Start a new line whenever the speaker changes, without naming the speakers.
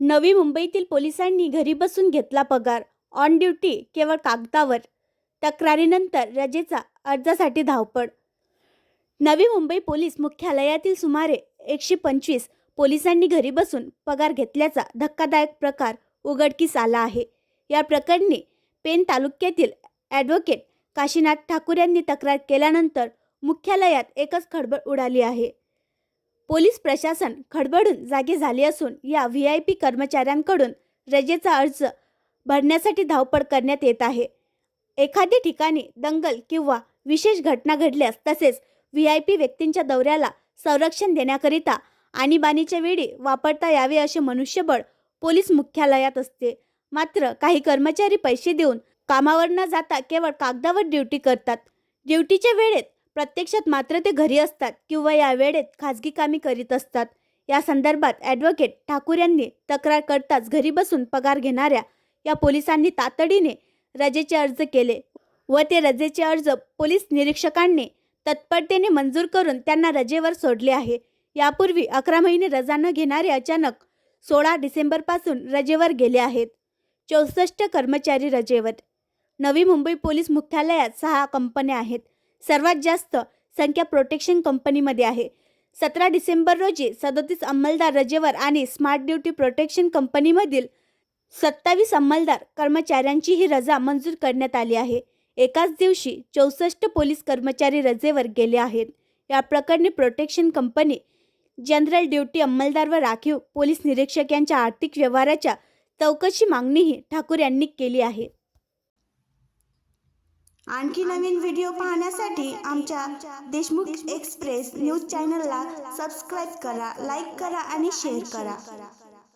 नवी मुंबईतील पोलिसांनी घरी बसून घेतला पगार. ऑन ड्युटी केवळ कागदावर. तक्रारीनंतर रजेचा अर्जासाठी धावपळ. नवी मुंबई पोलीस मुख्यालयातील सुमारे 125 पोलिसांनी घरी बसून पगार घेतल्याचा धक्कादायक प्रकार उघडकीस आला आहे. या प्रकरणी पेण तालुक्यातील ॲडव्होकेट काशीनाथ ठाकूर यांनी तक्रार केल्यानंतर मुख्यालयात एकच खळबळ उडाली आहे. पोलीस प्रशासन खडबडून जागे झाले असून या VIP कर्मचाऱ्यांकडून रजेचा अर्ज भरण्यासाठी धावपळ करण्यात येत आहे. एखाद्या ठिकाणी दंगल किंवा विशेष घटना घडल्यास तसेच VIP व्यक्तींच्या दौऱ्याला संरक्षण देण्याकरिता आणीबाणीच्या वेळी वापरता यावे असे मनुष्यबळ पोलीस मुख्यालयात असते. मात्र काही कर्मचारी पैसे देऊन कामावर न जाता केवळ कागदावर ड्युटी करतात. ड्युटीच्या वेळेत प्रत्यक्षात मात्र ते घरी असतात किंवा या वेळेत खाजगी कामे करीत असतात. या संदर्भात ॲडव्होकेट ठाकूर यांनी तक्रार करताच घरी बसून पगार घेणाऱ्या या पोलिसांनी तातडीने रजेचे अर्ज केले व ते रजेचे अर्ज पोलीस निरीक्षकांनी तत्परतेने मंजूर करून त्यांना रजेवर सोडले आहे. यापूर्वी 11 महिने रजा न घेणारे अचानक 16 डिसेंबरपासून रजेवर गेले आहेत. 64 कर्मचारी रजेवर. नवी मुंबई पोलीस मुख्यालयात 6 कंपन्या आहेत. सर्वात जास्त संख्या प्रोटेक्शन कंपनीमध्ये आहे. 17 डिसेंबर रोजी 37 अंमलदार रजेवर आणि स्मार्ट ड्युटी प्रोटेक्शन कंपनीमधील 27 अंमलदार कर्मचाऱ्यांची ही रजा मंजूर करण्यात आली आहे. एकाच दिवशी 64 पोलीस कर्मचारी रजेवर गेले आहेत. या प्रकरणी प्रोटेक्शन कंपनी, जनरल ड्युटी अंमलदार व राखीव पोलीस निरीक्षक यांच्या आर्थिक व्यवहाराच्या चौकशी मागणीही ठाकूर यांनी केली आहे.
आणखी नवीन व्हिडिओ पाहण्यासाठी आमच्या देशमुख एक्सप्रेस न्यूज चॅनलला सबस्क्राईब करा, लाईक करा आणि शेअर करा.